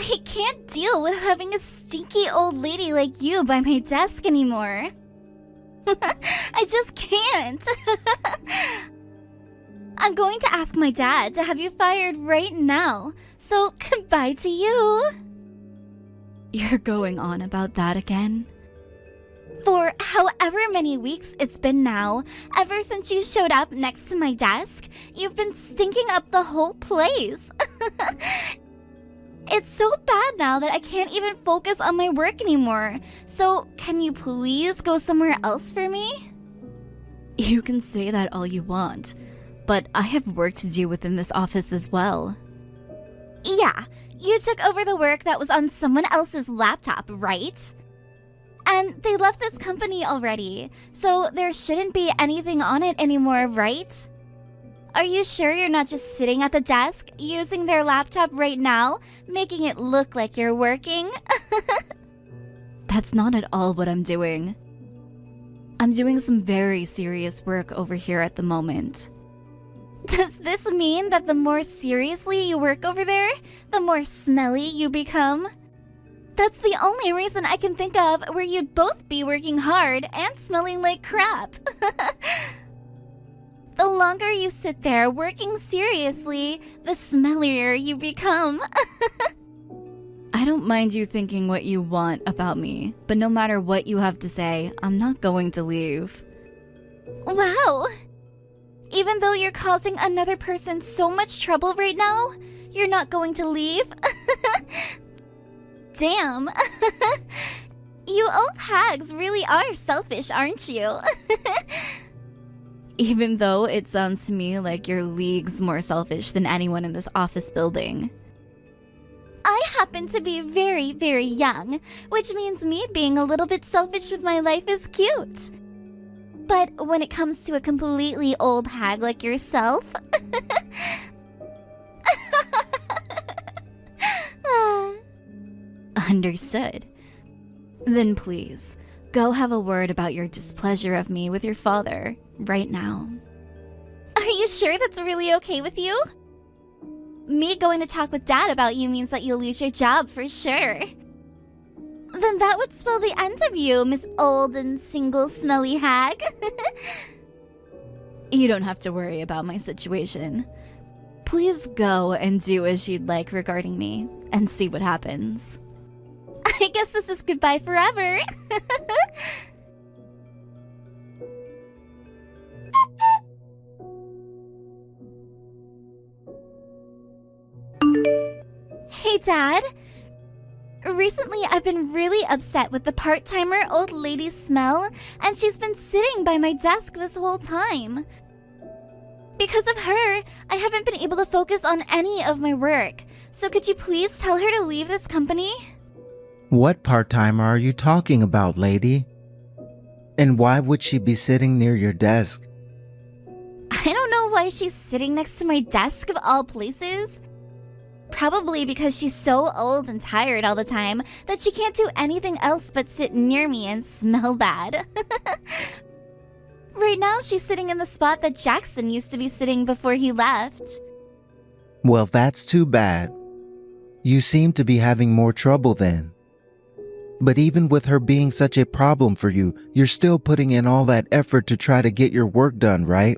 I can't deal with having a stinky old lady like you by my desk anymore. I just can't. I'm going to ask my dad to have you fired right now, so goodbye to you. You're going on about that again? For however many weeks it's been now, ever since you showed up next to my desk, you've been stinking up the whole place. It's so bad now that I can't even focus on my work anymore. So, can you please go somewhere else for me? You can say that all you want, but I have work to do within this office as well. Yeah, you took over the work that was on someone else's laptop, right? And they left this company already, so there shouldn't be anything on it anymore, right? Are you sure you're not just sitting at the desk, using their laptop right now, making it look like you're working? That's not at all what I'm doing. I'm doing some very serious work over here at the moment. Does this mean that the more seriously you work over there, the more smelly you become? That's the only reason I can think of where you'd both be working hard and smelling like crap. The longer you sit there working seriously, the smellier you become. I don't mind you thinking what you want about me, but no matter what you have to say, I'm not going to leave. Wow! Even though you're causing another person so much trouble right now, you're not going to leave? Damn! You old hags really are selfish, aren't you? Even though it sounds to me like you're leagues more selfish than anyone in this office building. I happen to be very, very young, which means me being a little bit selfish with my life is cute. But when it comes to a completely old hag like yourself... Understood. Then please, go have a word about your displeasure of me with your father, right now. Are you sure that's really okay with you? Me going to talk with Dad about you means that you'll lose your job for sure. Then that would spell the end of you, Miss Old and Single Smelly Hag. You don't have to worry about my situation. Please go and do as you'd like regarding me, and see what happens. I guess this is goodbye forever. Hey, Dad. Recently, I've been really upset with the part-timer old lady smell, and she's been sitting by my desk this whole time. Because of her, I haven't been able to focus on any of my work. So could you please tell her to leave this company? What part-timer are you talking about, lady? And why would she be sitting near your desk? I don't know why she's sitting next to my desk of all places. Probably because she's so old and tired all the time that she can't do anything else but sit near me and smell bad. Right now, she's sitting in the spot that Jackson used to be sitting before he left. Well, that's too bad. You seem to be having more trouble then. But even with her being such a problem for you, you're still putting in all that effort to try to get your work done, right?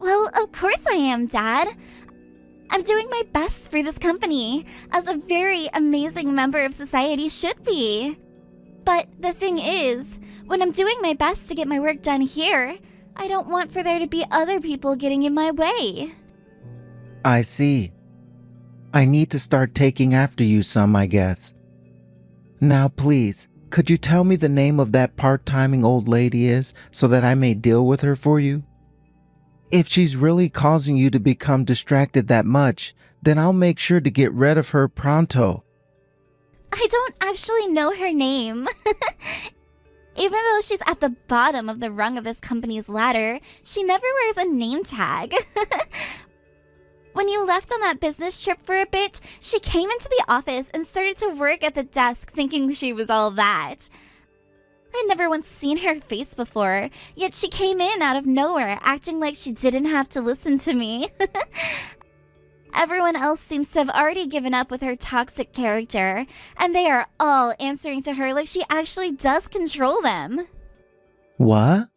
Well, of course I am, Dad. I'm doing my best for this company, as a very amazing member of society should be. But the thing is, when I'm doing my best to get my work done here, I don't want for there to be other people getting in my way. I see. I need to start taking after you some, I guess. Now please, could you tell me the name of that part-timing old lady is so that I may deal with her for you? If she's really causing you to become distracted that much, then I'll make sure to get rid of her pronto. I don't actually know her name. Even though she's at the bottom of the rung of this company's ladder, she never wears a name tag. When you left on that business trip for a bit, she came into the office and started to work at the desk thinking she was all that. I'd never once seen her face before, yet she came in out of nowhere acting like she didn't have to listen to me. Everyone else seems to have already given up with her toxic character, and they are all answering to her like she actually does control them. What?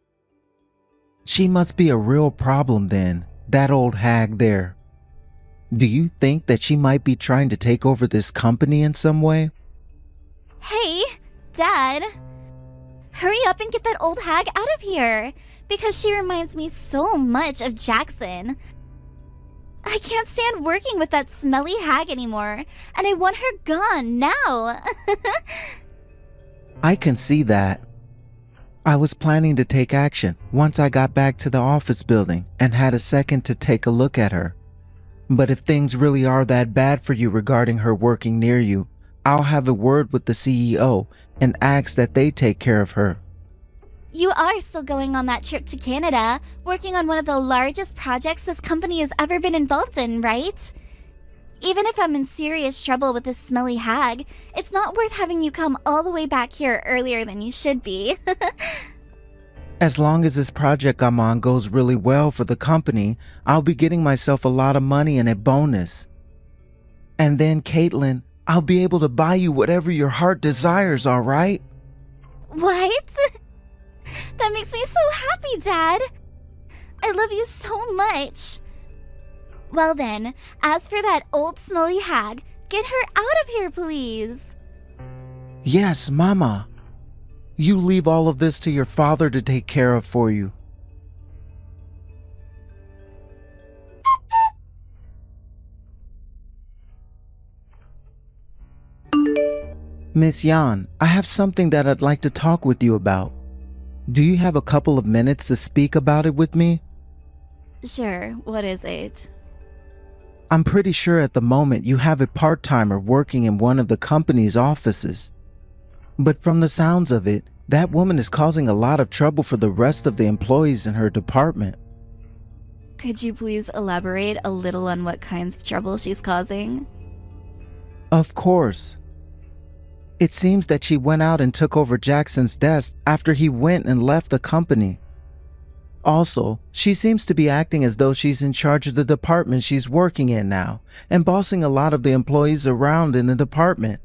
She must be a real problem then, that old hag there. Do you think that she might be trying to take over this company in some way? Hey, Dad. Hurry up and get that old hag out of here, because she reminds me so much of Jackson. I can't stand working with that smelly hag anymore, and I want her gone now. I can see that. I was planning to take action once I got back to the office building and had a second to take a look at her. But if things really are that bad for you regarding her working near you, I'll have a word with the CEO and ask that they take care of her. You are still going on that trip to Canada, working on one of the largest projects this company has ever been involved in, right? Even if I'm in serious trouble with this smelly hag, it's not worth having you come all the way back here earlier than you should be. As long as this project I'm on goes really well for the company, I'll be getting myself a lot of money and a bonus. And then, Caitlin, I'll be able to buy you whatever your heart desires, all right? What? That makes me so happy, Dad. I love you so much. Well then, as for that old smelly hag, get her out of here, please. Yes, Mama. You leave all of this to your father to take care of for you. Miss Yan, I have something that I'd like to talk with you about. Do you have a couple of minutes to speak about it with me? Sure, what is it? I'm pretty sure at the moment you have a part-timer working in one of the company's offices. But from the sounds of it, that woman is causing a lot of trouble for the rest of the employees in her department. Could you please elaborate a little on what kinds of trouble she's causing? Of course. It seems that she went out and took over Jackson's desk after he went and left the company. Also, she seems to be acting as though she's in charge of the department she's working in now and bossing a lot of the employees around in the department.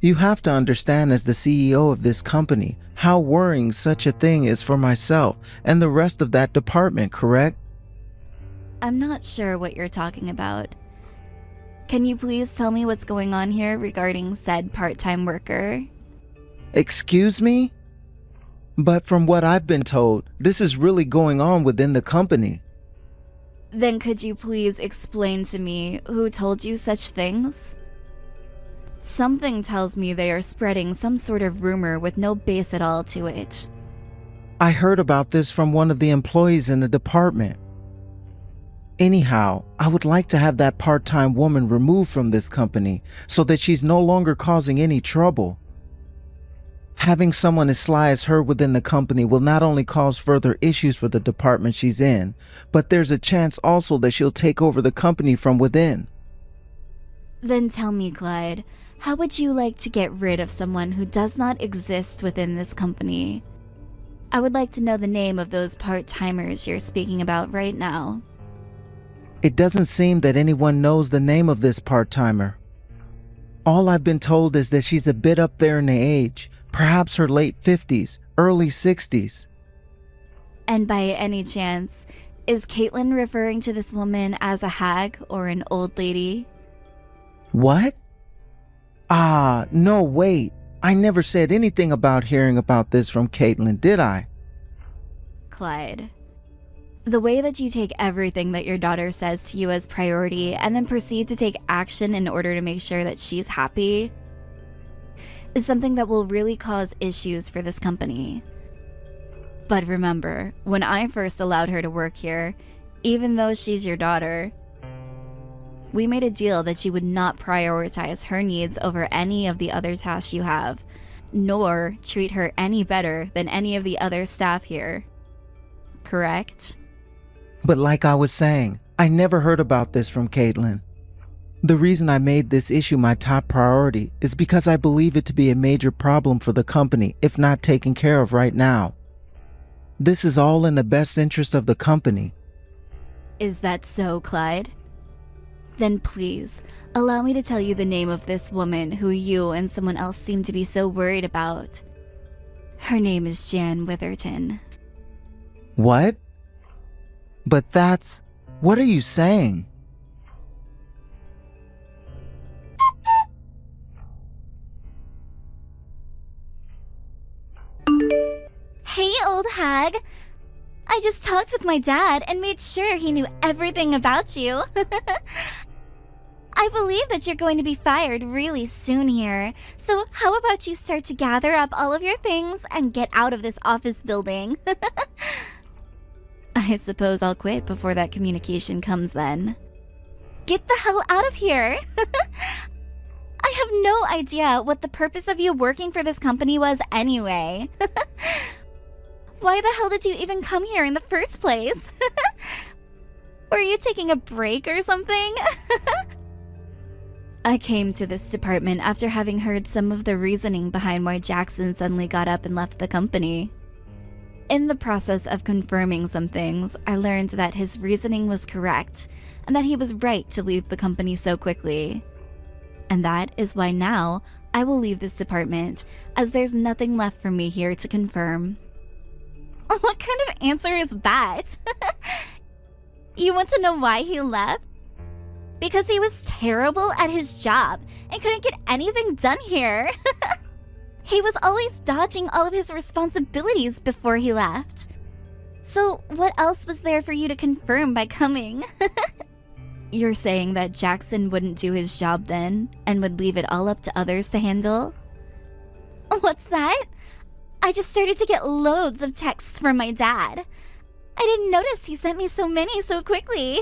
You have to understand as the CEO of this company how worrying such a thing is for myself and the rest of that department, correct? I'm not sure what you're talking about. Can you please tell me what's going on here regarding said part-time worker? Excuse me? But from what I've been told, this is really going on within the company. Then could you please explain to me who told you such things? Something tells me they are spreading some sort of rumor with no base at all to it. I heard about this from one of the employees in the department. Anyhow, I would like to have that part-time woman removed from this company so that she's no longer causing any trouble. Having someone as sly as her within the company will not only cause further issues for the department she's in, but there's a chance also that she'll take over the company from within. Then tell me, Clyde, how would you like to get rid of someone who does not exist within this company? I would like to know the name of those part-timers you're speaking about right now. It doesn't seem that anyone knows the name of this part-timer. All I've been told is that she's a bit up there in the age, perhaps her late 50s, early 60s. And by any chance, is Caitlin referring to this woman as a hag or an old lady? What? No, wait. I never said anything about hearing about this from Caitlin, did I? Clyde, the way that you take everything that your daughter says to you as priority and then proceed to take action in order to make sure that she's happy is something that will really cause issues for this company. But remember, when I first allowed her to work here, even though she's your daughter, we made a deal that she would not prioritize her needs over any of the other tasks you have, nor treat her any better than any of the other staff here. Correct? But like I was saying, I never heard about this from Caitlin. The reason I made this issue my top priority is because I believe it to be a major problem for the company if not taken care of right now. This is all in the best interest of the company. Is that so, Clyde? Then please, allow me to tell you the name of this woman who you and someone else seem to be so worried about. Her name is Jan Witherton. What? But that's... What are you saying? Hey, old hag. I just talked with my dad and made sure he knew everything about you. I believe that you're going to be fired really soon here. So how about you start to gather up all of your things and get out of this office building? I suppose I'll quit before that communication comes then. Get the hell out of here! I have no idea what the purpose of you working for this company was anyway. Why the hell did you even come here in the first place? Were you taking a break or something? I came to this department after having heard some of the reasoning behind why Jackson suddenly got up and left the company. In the process of confirming some things, I learned that his reasoning was correct and that he was right to leave the company so quickly. And that is why now I will leave this department, as there's nothing left for me here to confirm. What kind of answer is that? You want to know why he left? Because he was terrible at his job and couldn't get anything done here. He was always dodging all of his responsibilities before he left. So what else was there for you to confirm by coming? You're saying that Jackson wouldn't do his job then, and would leave it all up to others to handle? What's that? I just started to get loads of texts from my dad. I didn't notice he sent me so many so quickly.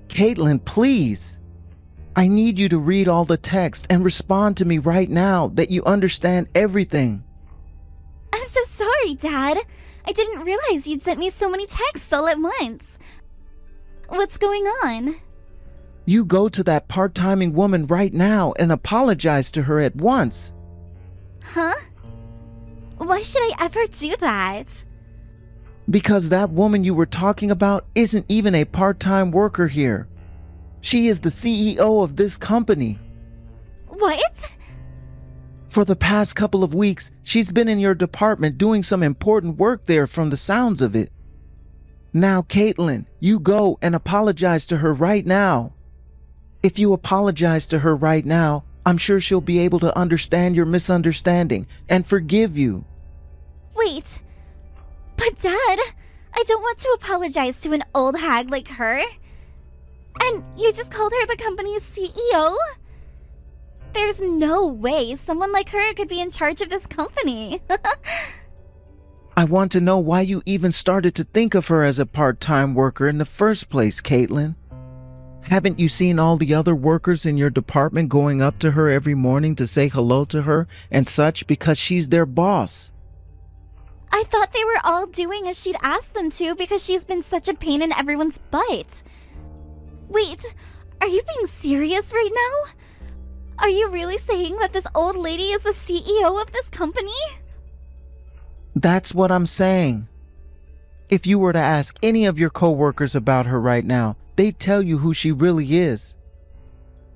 Caitlin, please. I need you to read all the text and respond to me right now that you understand everything. I'm so sorry, Dad. I didn't realize you'd sent me so many texts all at once. What's going on? You go to that part-timing woman right now and apologize to her at once. Huh? Why should I ever do that? Because that woman you were talking about isn't even a part-time worker here. She is the CEO of this company. What? For the past couple of weeks, she's been in your department doing some important work there from the sounds of it. Now, Caitlin, you go and apologize to her right now. If you apologize to her right now, I'm sure she'll be able to understand your misunderstanding and forgive you. Wait. But Dad, I don't want to apologize to an old hag like her. And you just called her the company's CEO? There's no way someone like her could be in charge of this company. I want to know why you even started to think of her as a part-time worker in the first place, Caitlin. Haven't you seen all the other workers in your department going up to her every morning to say hello to her and such because she's their boss? I thought they were all doing as she'd asked them to because she's been such a pain in everyone's butt. Wait, are you being serious right now? Are you really saying that this old lady is the CEO of this company? That's what I'm saying. If you were to ask any of your coworkers about her right now, they'd tell you who she really is.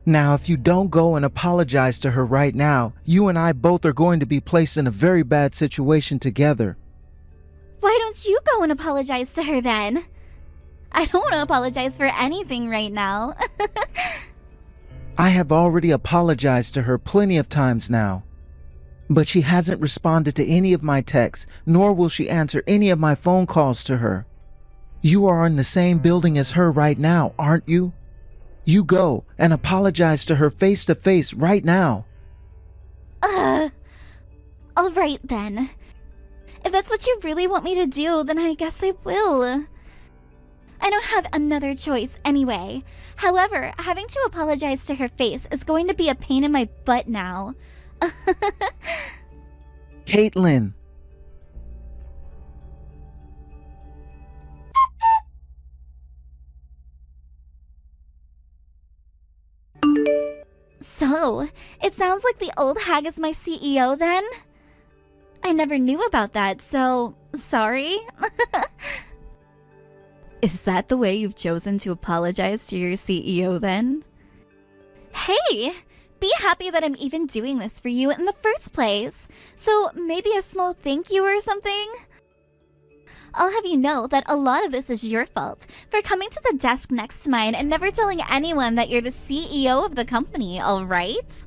Now, if you don't go and apologize to her right now, you and I both are going to be placed in a very bad situation together. Why don't you go and apologize to her then? I don't want to apologize for anything right now. I have already apologized to her plenty of times now. But she hasn't responded to any of my texts, nor will she answer any of my phone calls to her. You are in the same building as her right now, aren't you? You go and apologize to her face to face right now. All right then. If that's what you really want me to do, then I guess I will. I don't have another choice anyway. However, having to apologize to her face is going to be a pain in my butt now. Caitlin. So, it sounds like the old hag is my CEO then? I never knew about that, so sorry. Is that the way you've chosen to apologize to your CEO then? Hey! Be happy that I'm even doing this for you in the first place. So maybe a small thank you or something? I'll have you know that a lot of this is your fault for coming to the desk next to mine and never telling anyone that you're the CEO of the company, alright?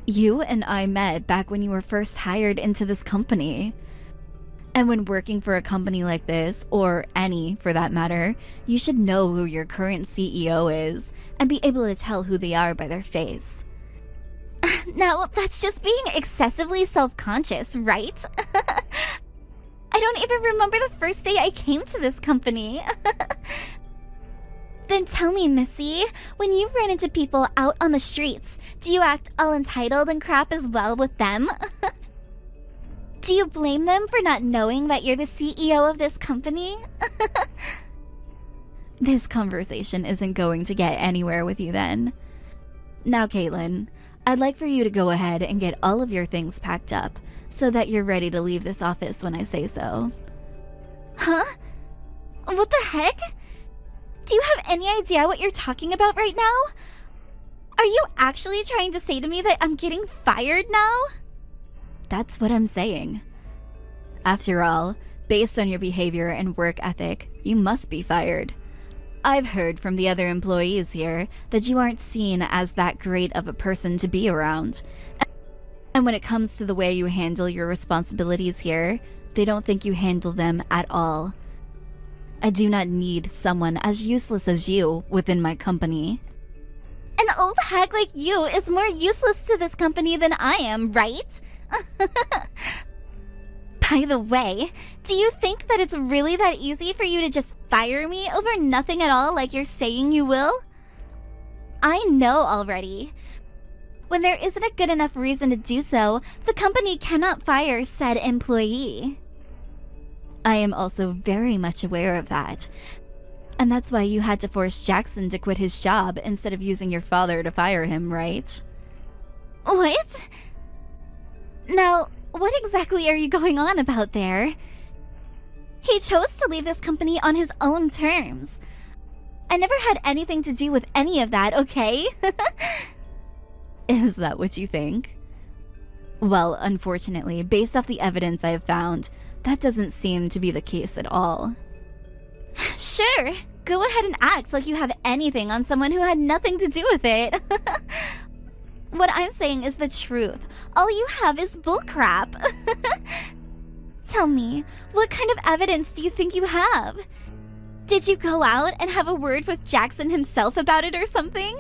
You and I met back when you were first hired into this company. And when working for a company like this, or any for that matter, you should know who your current CEO is and be able to tell who they are by their face. Now, that's just being excessively self-conscious, right? I don't even remember the first day I came to this company. Then tell me, Missy, when you run into people out on the streets, do you act all entitled and crap as well with them? Do you blame them for not knowing that you're the CEO of this company? This conversation isn't going to get anywhere with you then. Now, Caitlin, I'd like for you to go ahead and get all of your things packed up so that you're ready to leave this office when I say so. Huh? What the heck? Do you have any idea what you're talking about right now? Are you actually trying to say to me that I'm getting fired now? That's what I'm saying. After all, based on your behavior and work ethic, you must be fired. I've heard from the other employees here that you aren't seen as that great of a person to be around. And when it comes to the way you handle your responsibilities here, they don't think you handle them at all. I do not need someone as useless as you within my company. An old hag like you is more useless to this company than I am, right? By the way, do you think that it's really that easy for you to just fire me over nothing at all like you're saying you will? I know already. When there isn't a good enough reason to do so, the company cannot fire said employee. I am also very much aware of that. And that's why you had to force Jackson to quit his job instead of using your father to fire him, right? What? Now, what exactly are you going on about there? He chose to leave this company on his own terms. I never had anything to do with any of that, okay? Is that what you think? Well, unfortunately, based off the evidence I have found, that doesn't seem to be the case at all. Sure, go ahead and act like you have anything on someone who had nothing to do with it. What I'm saying is the truth. All you have is bullcrap. Tell me, what kind of evidence do you think you have? Did you go out and have a word with Jackson himself about it or something?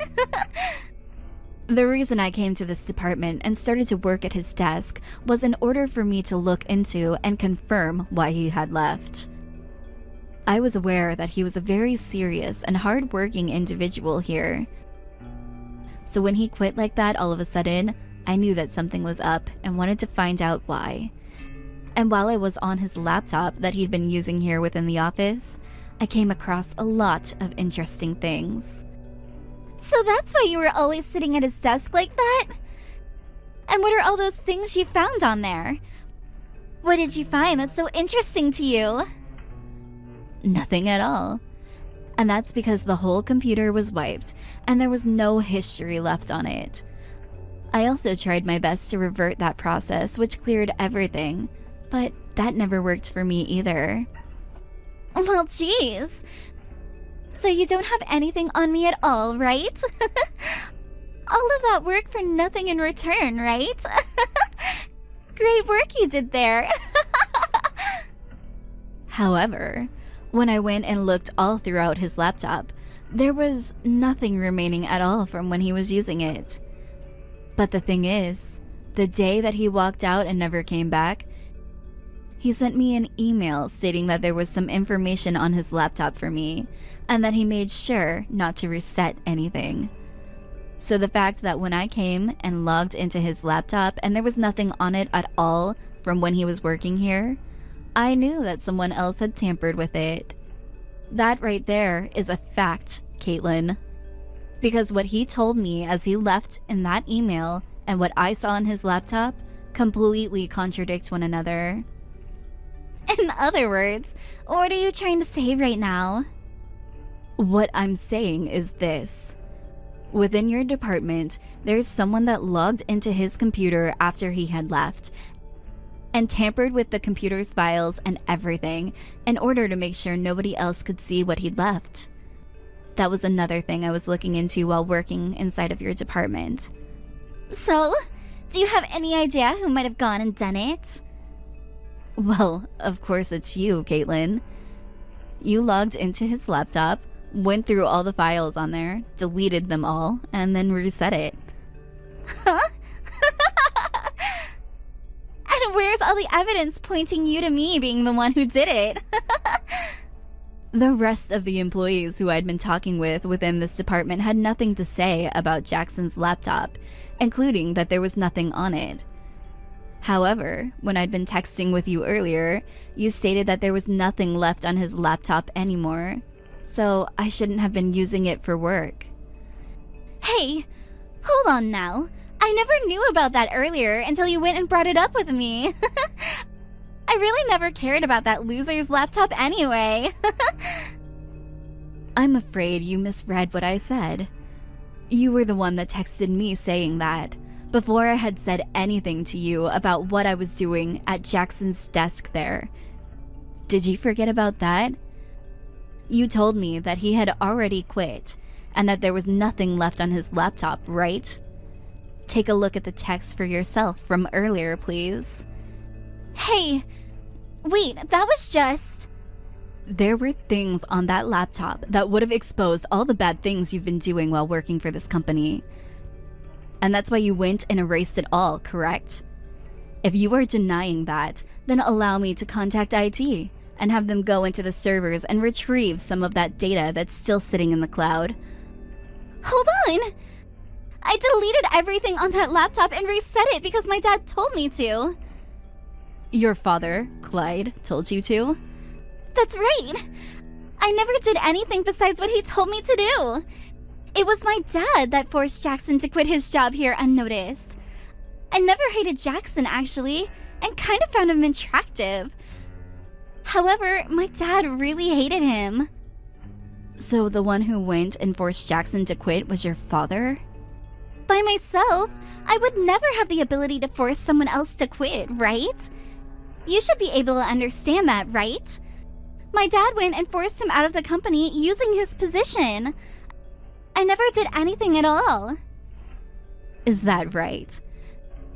The reason I came to this department and started to work at his desk was in order for me to look into and confirm why he had left. I was aware that he was a very serious and hard-working individual here. So when he quit like that all of a sudden, I knew that something was up and wanted to find out why. And while I was on his laptop that he'd been using here within the office, I came across a lot of interesting things. So that's why you were always sitting at his desk like that? And what are all those things you found on there? What did you find that's so interesting to you? Nothing at all. And that's because the whole computer was wiped and there was no history left on it. I also tried my best to revert that process, which cleared everything, but that never worked for me either. Well, geez. So you don't have anything on me at all, right? All of that work for nothing in return, right? Great work you did there. However, when I went and looked all throughout his laptop, there was nothing remaining at all from when he was using it. But the thing is, the day that he walked out and never came back, he sent me an email stating that there was some information on his laptop for me, and that he made sure not to reset anything. So the fact that when I came and logged into his laptop and there was nothing on it at all from when he was working here, I knew that someone else had tampered with it. That right there is a fact, Caitlin. Because what he told me as he left in that email and what I saw on his laptop completely contradict one another. In other words, what are you trying to say right now? What I'm saying is this. Within your department, there's someone that logged into his computer after he had left and tampered with the computer's files and everything in order to make sure nobody else could see what he'd left. That was another thing I was looking into while working inside of your department. So, do you have any idea who might have gone and done it? Well, of course it's you, Caitlin. You logged into his laptop, went through all the files on there, deleted them all, and then reset it. Huh? And where's all the evidence pointing you to me being the one who did it? The rest of the employees who I'd been talking with within this department had nothing to say about Jackson's laptop, including that there was nothing on it. However, when I'd been texting with you earlier, you stated that there was nothing left on his laptop anymore, so I shouldn't have been using it for work. Hey, hold on now. I never knew about that earlier until you went and brought it up with me. I really never cared about that loser's laptop anyway. I'm afraid you misread what I said. You were the one that texted me saying that, before I had said anything to you about what I was doing at Jackson's desk there. Did you forget about that? You told me that he had already quit, and that there was nothing left on his laptop, right? Take a look at the text for yourself from earlier, please. Hey, wait, that was just... There were things on that laptop that would have exposed all the bad things you've been doing while working for this company. And that's why you went and erased it all, correct? If you are denying that, then allow me to contact IT and have them go into the servers and retrieve some of that data that's still sitting in the cloud. Hold on! I deleted everything on that laptop and reset it because my dad told me to. Your father, Clyde, told you to? That's right! I never did anything besides what he told me to do. It was my dad that forced Jackson to quit his job here unnoticed. I never hated Jackson, actually, and kind of found him attractive. However, my dad really hated him. So the one who went and forced Jackson to quit was your father? By myself, I would never have the ability to force someone else to quit, right? You should be able to understand that, right? My dad went and forced him out of the company using his position. I never did anything at all. Is that right?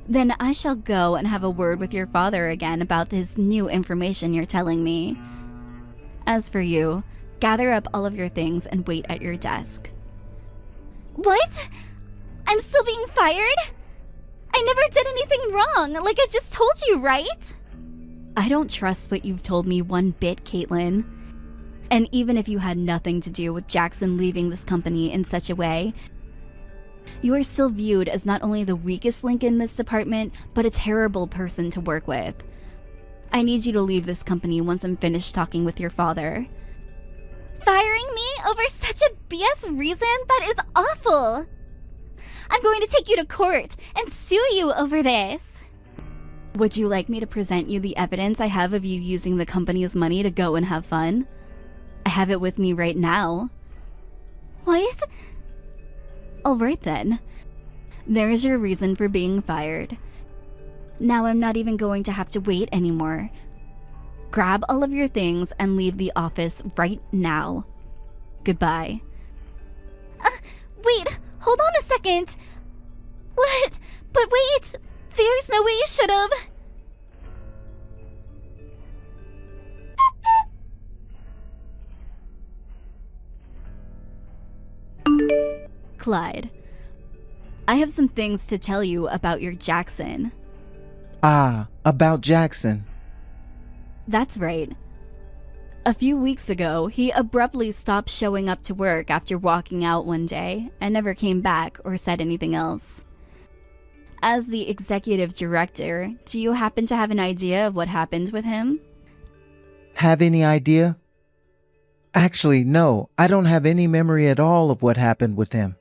Then I shall go and have a word with your father again about this new information you're telling me. As for you, gather up all of your things and wait at your desk. What? I'm still being fired? I never did anything wrong, like I just told you, right? I don't trust what you've told me one bit, Caitlin. And even if you had nothing to do with Jackson leaving this company in such a way, you are still viewed as not only the weakest link in this department, but a terrible person to work with. I need you to leave this company once I'm finished talking with your father. Firing me over such a BS reason? That is awful! I'm going to take you to court and sue you over this. Would you like me to present you the evidence I have of you using the company's money to go and have fun? I have it with me right now. What? Alright then. There's your reason for being fired. Now I'm not even going to have to wait anymore. Grab all of your things and leave the office right now. Goodbye. Wait, hold on a second. What? But wait, there's no way you should have. Clyde, I have some things to tell you about your Jackson. Ah, about Jackson. That's right. A few weeks ago, he abruptly stopped showing up to work after walking out one day and never came back or said anything else. As the executive director, do you happen to have an idea of what happened with him? Have any idea? Actually, no, I don't have any memory at all of what happened with him.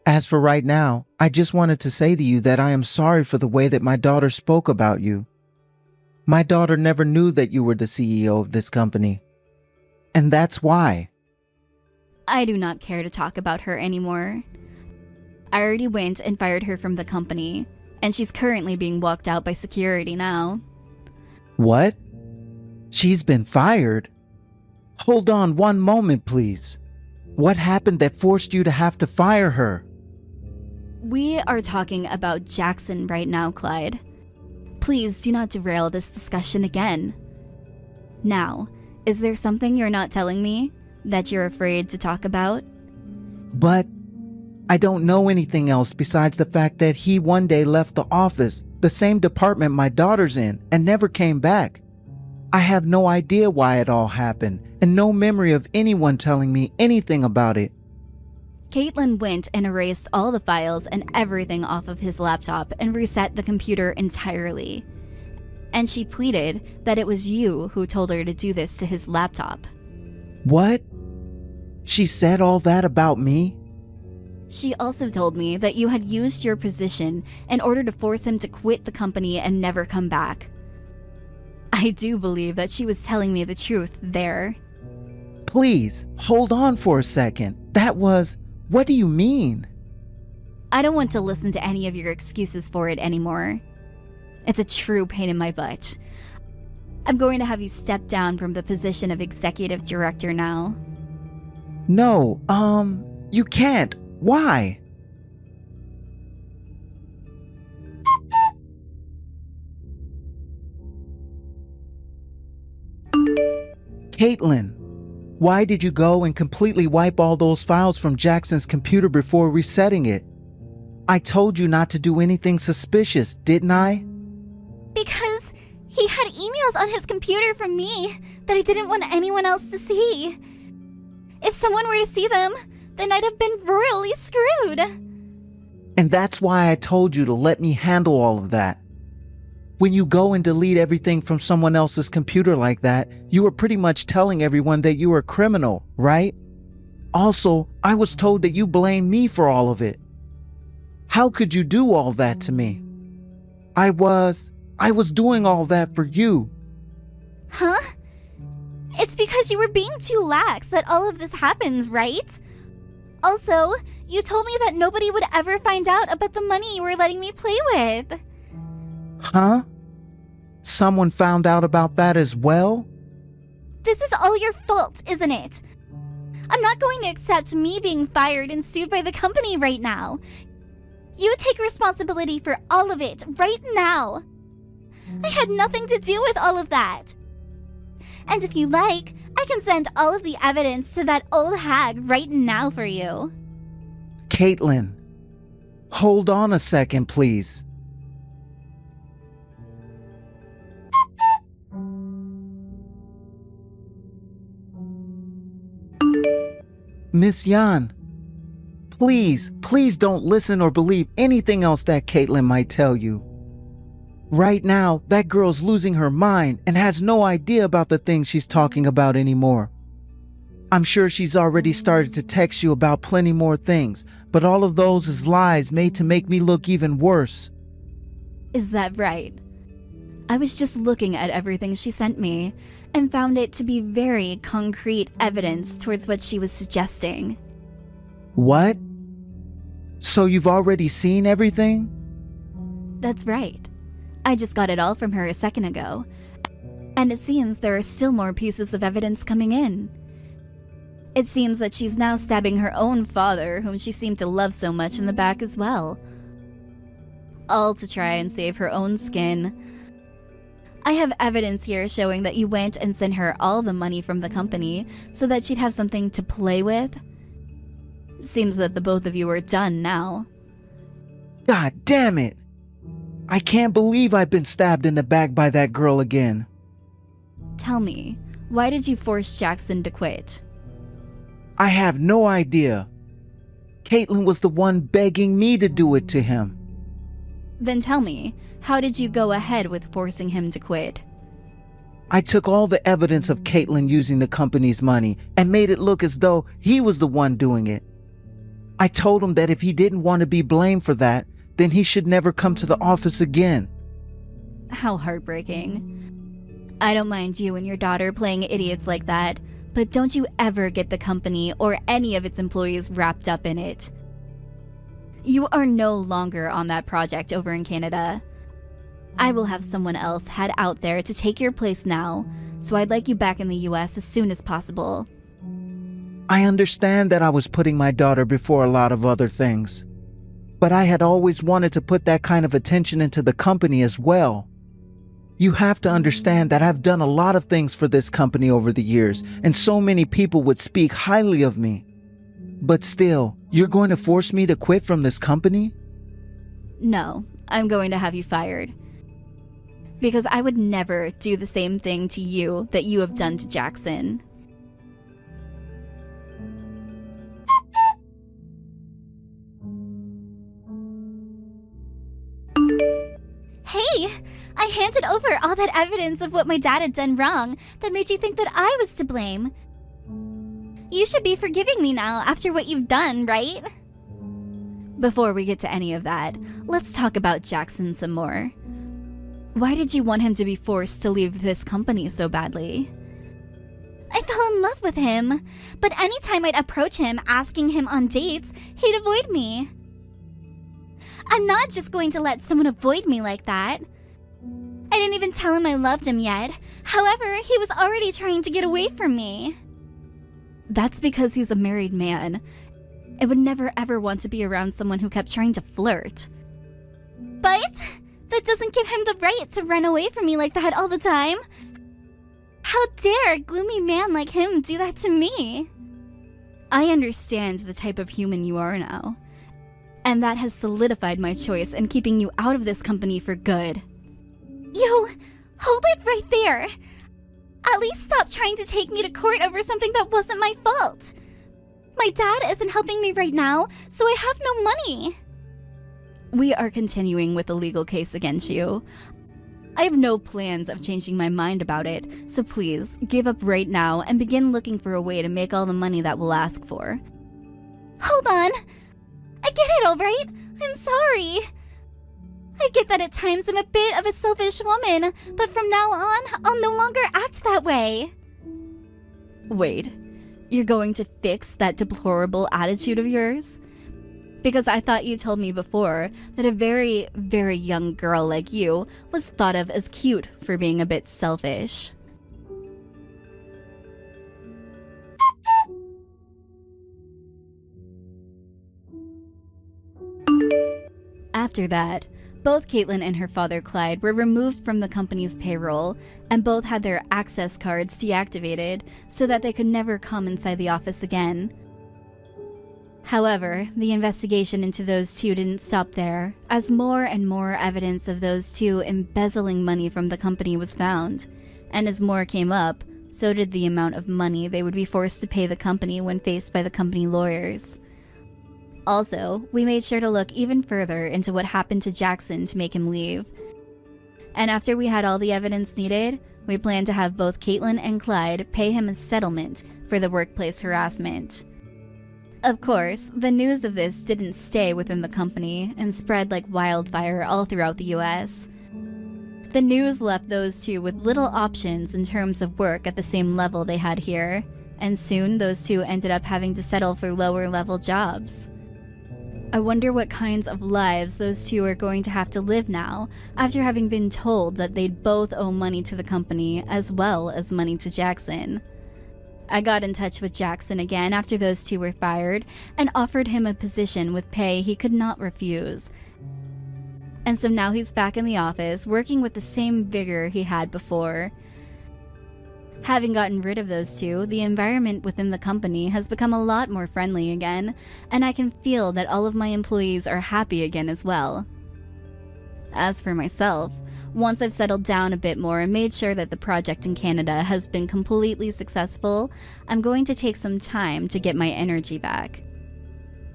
As for right now, I just wanted to say to you that I am sorry for the way that my daughter spoke about you. My daughter never knew that you were the CEO of this company. And that's why. I do not care to talk about her anymore. I already went and fired her from the company, and she's currently being walked out by security now. What? She's been fired? Hold on one moment, please. What happened that forced you to have to fire her? We are talking about Jackson right now, Clyde. Please do not derail this discussion again. Now, is there something you're not telling me that you're afraid to talk about? But I don't know anything else besides the fact that he one day left the office, the same department my daughter's in, and never came back. I have no idea why it all happened, and no memory of anyone telling me anything about it. Caitlin went and erased all the files and everything off of his laptop and reset the computer entirely. And she pleaded that it was you who told her to do this to his laptop. What? She said all that about me? She also told me that you had used your position in order to force him to quit the company and never come back. I do believe that she was telling me the truth there. Please, hold on for a second. What do you mean? I don't want to listen to any of your excuses for it anymore. It's a true pain in my butt. I'm going to have you step down from the position of executive director now. No, you can't. Why? Caitlin, why did you go and completely wipe all those files from Jackson's computer before resetting it? I told you not to do anything suspicious, didn't I? Because he had emails on his computer from me that I didn't want anyone else to see. If someone were to see them, then I'd have been royally screwed. And that's why I told you to let me handle all of that. When you go and delete everything from someone else's computer like that, you were pretty much telling everyone that you were a criminal, right? Also, I was told that you blamed me for all of it. How could you do all that to me? I was doing all that for you. Huh? It's because you were being too lax that all of this happens, right? Also, you told me that nobody would ever find out about the money you were letting me play with. Huh? Someone found out about that as well? This is all your fault, isn't it? I'm not going to accept me being fired and sued by the company right now. You take responsibility for all of it right now. I had nothing to do with all of that. And if you like, I can send all of the evidence to that old hag right now for you. Caitlin, hold on a second, please. Miss Yan, please don't listen or believe anything else that Caitlin might tell you. Right now, that girl's losing her mind and has no idea about the things she's talking about anymore. I'm sure she's already started to text you about plenty more things, but all of those is lies made to make me look even worse. Is that right? I was just looking at everything she sent me and found it to be very concrete evidence towards what she was suggesting. What? So you've already seen everything? That's right. I just got it all from her a second ago, and it seems there are still more pieces of evidence coming in. It seems that she's now stabbing her own father, whom she seemed to love so much, in the back as well. All to try and save her own skin. I have evidence here showing that you went and sent her all the money from the company so that she'd have something to play with. Seems that the both of you are done now. God damn it! I can't believe I've been stabbed in the back by that girl again. Tell me, why did you force Jackson to quit? I have no idea. Caitlin was the one begging me to do it to him. Then tell me, how did you go ahead with forcing him to quit? I took all the evidence of Caitlin using the company's money and made it look as though he was the one doing it. I told him that if he didn't want to be blamed for that, then he should never come to the office again. How heartbreaking. I don't mind you and your daughter playing idiots like that, but don't you ever get the company or any of its employees wrapped up in it. You are no longer on that project over in Canada. I will have someone else head out there to take your place now, so I'd like you back in the US as soon as possible. I understand that I was putting my daughter before a lot of other things, but I had always wanted to put that kind of attention into the company as well. You have to understand that I've done a lot of things for this company over the years, and so many people would speak highly of me. But still, you're going to force me to quit from this company? No, I'm going to have you fired. Because I would never do the same thing to you that you have done to Jackson. Hey! I handed over all that evidence of what my dad had done wrong that made you think that I was to blame. You should be forgiving me now after what you've done, right? Before we get to any of that, let's talk about Jackson some more. Why did you want him to be forced to leave this company so badly? I fell in love with him, but anytime I'd approach him asking him on dates, he'd avoid me. I'm not just going to let someone avoid me like that. I didn't even tell him I loved him yet. However, he was already trying to get away from me. That's because he's a married man. I would never ever want to be around someone who kept trying to flirt. But that doesn't give him the right to run away from me like that all the time. How dare a gloomy man like him do that to me? I understand the type of human you are now. And that has solidified my choice in keeping you out of this company for good. You, hold it right there. At least stop trying to take me to court over something that wasn't my fault. My dad isn't helping me right now, so I have no money. We are continuing with the legal case against you. I have no plans of changing my mind about it, so please, give up right now and begin looking for a way to make all the money that we'll ask for. Hold on. I get it, alright? I'm sorry. I get that at times I'm a bit of a selfish woman, but from now on, I'll no longer act that way. Wait, you're going to fix that deplorable attitude of yours? Because I thought you told me before that a very, very young girl like you was thought of as cute for being a bit selfish. After that, both Caitlin and her father Clyde were removed from the company's payroll, and both had their access cards deactivated so that they could never come inside the office again. However, the investigation into those two didn't stop there, as more and more evidence of those two embezzling money from the company was found, and as more came up, so did the amount of money they would be forced to pay the company when faced by the company lawyers. Also, we made sure to look even further into what happened to Jackson to make him leave. And after we had all the evidence needed, we planned to have both Caitlin and Clyde pay him a settlement for the workplace harassment. Of course, the news of this didn't stay within the company and spread like wildfire all throughout the US. The news left those two with little options in terms of work at the same level they had here, and soon those two ended up having to settle for lower level jobs. I wonder what kinds of lives those two are going to have to live now, after having been told that they'd both owe money to the company as well as money to Jackson. I got in touch with Jackson again after those two were fired, and offered him a position with pay he could not refuse. And so now he's back in the office, working with the same vigor he had before. Having gotten rid of those two, the environment within the company has become a lot more friendly again, and I can feel that all of my employees are happy again as well. As for myself, once I've settled down a bit more and made sure that the project in Canada has been completely successful, I'm going to take some time to get my energy back.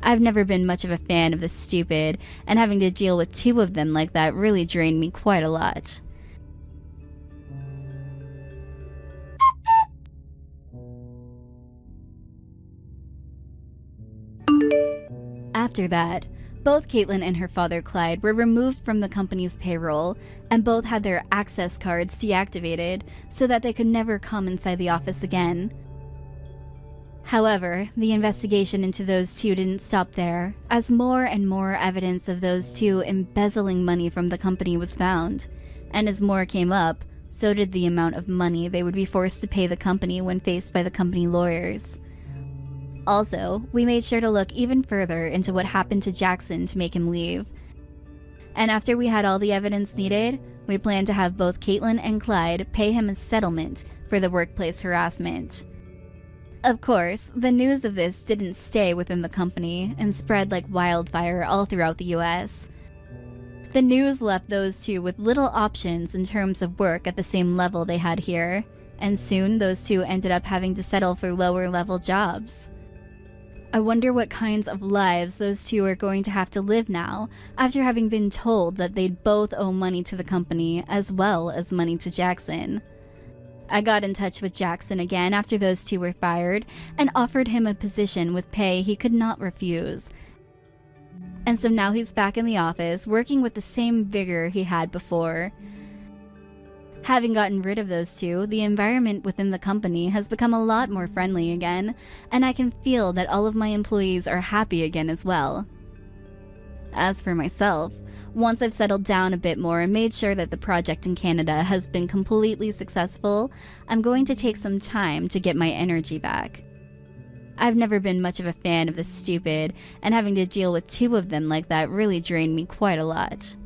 I've never been much of a fan of the stupid, and having to deal with two of them like that really drained me quite a lot. After that, both Caitlin and her father Clyde were removed from the company's payroll, and both had their access cards deactivated so that they could never come inside the office again. However, the investigation into those two didn't stop there, as more and more evidence of those two embezzling money from the company was found, and as more came up, so did the amount of money they would be forced to pay the company when faced by the company lawyers. Also, we made sure to look even further into what happened to Jackson to make him leave. And after we had all the evidence needed, we planned to have both Caitlin and Clyde pay him a settlement for the workplace harassment. Of course, the news of this didn't stay within the company and spread like wildfire all throughout the US. The news left those two with little options in terms of work at the same level they had here, and soon those two ended up having to settle for lower level jobs. I wonder what kinds of lives those two are going to have to live now, after having been told that they'd both owe money to the company as well as money to Jackson. I got in touch with Jackson again after those two were fired and offered him a position with pay he could not refuse. And so now he's back in the office, working with the same vigor he had before. Having gotten rid of those two, the environment within the company has become a lot more friendly again, and I can feel that all of my employees are happy again as well. As for myself, once I've settled down a bit more and made sure that the project in Canada has been completely successful, I'm going to take some time to get my energy back. I've never been much of a fan of the stupid, and having to deal with two of them like that really drained me quite a lot.